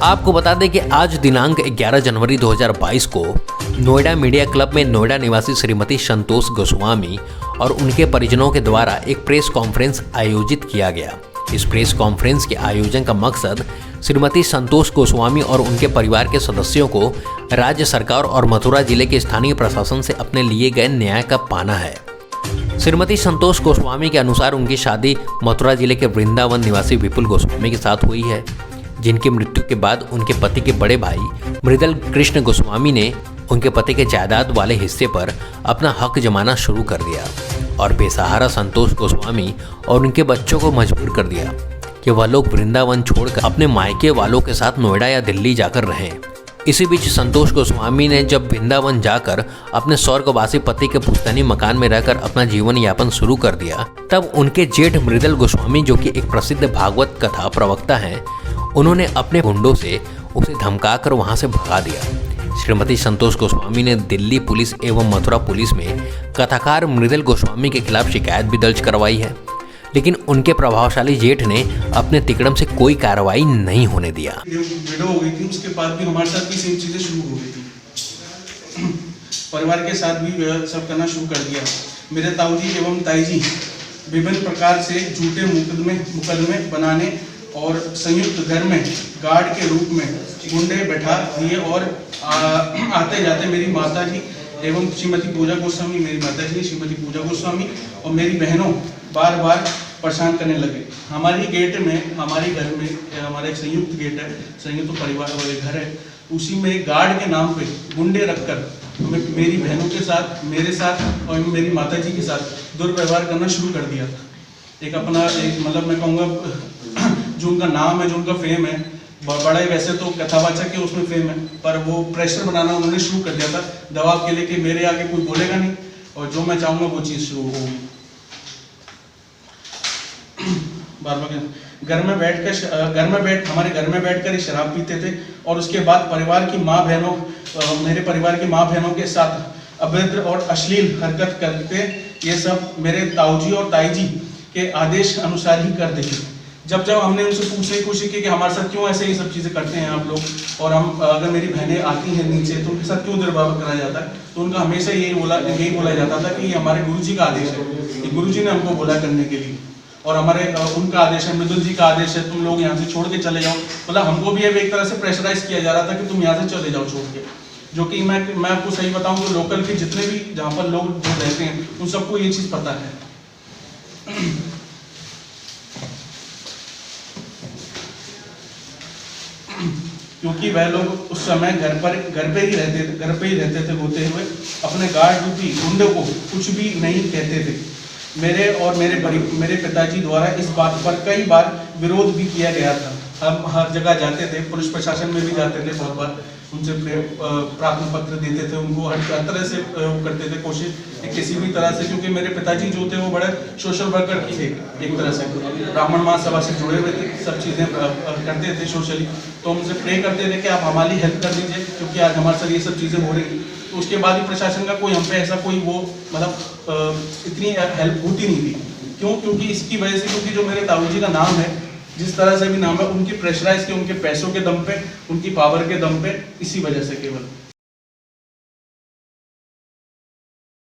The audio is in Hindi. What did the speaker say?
आपको बता दें कि आज दिनांक 11 जनवरी 2022 को नोएडा मीडिया क्लब में नोएडा निवासी श्रीमती संतोष गोस्वामी और उनके परिजनों के द्वारा एक प्रेस कॉन्फ्रेंस आयोजित किया गया। इस प्रेस कॉन्फ्रेंस के आयोजन का मकसद श्रीमती संतोष गोस्वामी और उनके परिवार के सदस्यों को राज्य सरकार और मथुरा जिले के स्थानीय प्रशासन से अपने लिए गए न्याय का पाना है। श्रीमती संतोष गोस्वामी के अनुसार उनकी शादी मथुरा जिले के वृंदावन निवासी विपुल गोस्वामी के साथ हुई है, जिनकी मृत्यु के बाद उनके पति के बड़े भाई मृदल कृष्ण गोस्वामी ने उनके पति के जायदाद वाले हिस्से पर अपना हक जमाना शुरू कर दिया और बेसहारा संतोष गोस्वामी और उनके बच्चों को मजबूर कर दिया कि वह लोग वृंदावन छोड़कर अपने मायके वालों के साथ नोएडा या दिल्ली जाकर रहें। इसी बीच संतोष गोस्वामी ने जब वृंदावन जाकर अपने स्वर्गवासी पति के पुश्तैनी मकान में रहकर अपना जीवन यापन शुरू कर दिया, तब उनके जेठ मृदल गोस्वामी, जो कि एक प्रसिद्ध भागवत कथा प्रवक्ता हैं, उन्होंने अपने गुंडों से उसे धमकाकर वहां से भगा दिया। श्रीमती संतोष गोस्वामी ने दिल्ली पुलिस एवं मथुरा पुलिस में कथाकार मृदल गोस्वामी के खिलाफ शिकायत भी दर्ज करवाई है, लेकिन उनके प्रभावशाली जेठ ने अपने तिकड़म से कोई कार्रवाई नहीं होने दिया। विडो हो गई थी, उसके बाद भी हमारे साथ भी सेम चीजें शुरू हो गई थी। परिवार के साथ भी सब करना शुरू कर दिया। मेरे ताऊजी एवं ताईजी विभिन्न प्रकार से झूठे मुकदमे बनाने और संयुक्त घर में गार्ड के रूप में गुंडे बैठा दिए और आते जाते मेरी माता जी एवं श्रीमती पूजा गोस्वामी, मेरी माता जी श्रीमती पूजा गोस्वामी और मेरी बहनों बार बार परेशान करने लगे। हमारे गेट में, हमारे घर में हमारा एक संयुक्त गेट है, संयुक्त परिवार वाले घर है, उसी में गार्ड के नाम पे गुंडे रखकर मेरी बहनों के साथ, मेरे साथ और मेरी माता जी के साथ दुर्व्यवहार करना शुरू कर दिया था। एक अपना एक मतलब मैं कहूँगा जो उनका नाम है, जो उनका फेम है, बड़ा ही वैसे तो कथावाचक है, उसमें फेम है, पर वो प्रेशर बनाना उन्होंने शुरू कर दिया था दबाव के लिए कि मेरे आगे कोई बोलेगा नहीं और जो मैं चाहूँगा वो चीज़ शुरू होगी। हमारे घर में बैठकर ही शराब पीते थे और उसके बाद परिवार की माँ बहनों, मेरे परिवार की माँ बहनों के साथ अभद्र और अश्लील हरकत करते, ये सब मेरे ताऊजी और ताईजी के आदेश अनुसार ही कर देते। जब हमने उनसे पूछने की कोशिश की कि हमारे साथ क्यों ऐसे ये सब चीज़ें करते हैं आप लोग, और हम अगर मेरी बहनें आती हैं नीचे तो उनके साथ क्यों दुर्व्यवहार कराया जाता है, तो उनका हमेशा यही बोला जाता था कि ये हमारे गुरुजी का आदेश है, ये गुरुजी ने हमको बोला करने के लिए, और हमारे उनका आदेश है, मृदुल जी का आदेश है, तुम लोग यहाँ से छोड़ के चले जाओ। मतलब हमको भी एक तरह से प्रेशराइज किया जा रहा था कि तुम यहाँ से चले जाओ छोड़ के, जो कि मैं आपको सही बताऊँ तो लोकल के जितने भी जहाँ पर लोग जो रहते हैं उन सबको ये चीज़ पता है। क्योंकि वह लोग उस समय घर पे ही रहते थे होते हुए अपने गार्ड रूपी गुंडों को कुछ भी नहीं कहते थे। मेरे पिताजी द्वारा इस बात पर कई बार विरोध भी किया गया था। हम हर जगह जाते थे, पुलिस प्रशासन में भी जाते थे, बहुत बार उनसे प्रार्थना पत्र देते थे, उनको हर तरह से करते थे कोशिश कि किसी भी तरह से, क्योंकि मेरे पिताजी जो थे वो बड़े सोशल वर्कर की थे, एक तरह से ब्राह्मण महासभा से जुड़े हुए थे, सब चीज़ें करते थे सोशली, तो उनसे प्रे करते थे कि आप हमारी हेल्प कर दीजिए क्योंकि आज हमारे साथ ये सब चीज़ें हो रही। तो उसके बाद भी प्रशासन का कोई हम पे ऐसा कोई वो मतलब इतनी हेल्प होती नहीं थी। क्यों? क्योंकि इसकी वजह से, क्योंकि जो मेरे ताऊजी का नाम है, जिस तरह से भी नाम है, उनकी प्रेशराइज के, उनके पैसों के दम पे, उनकी पावर के दम पे, इसी वजह से केवल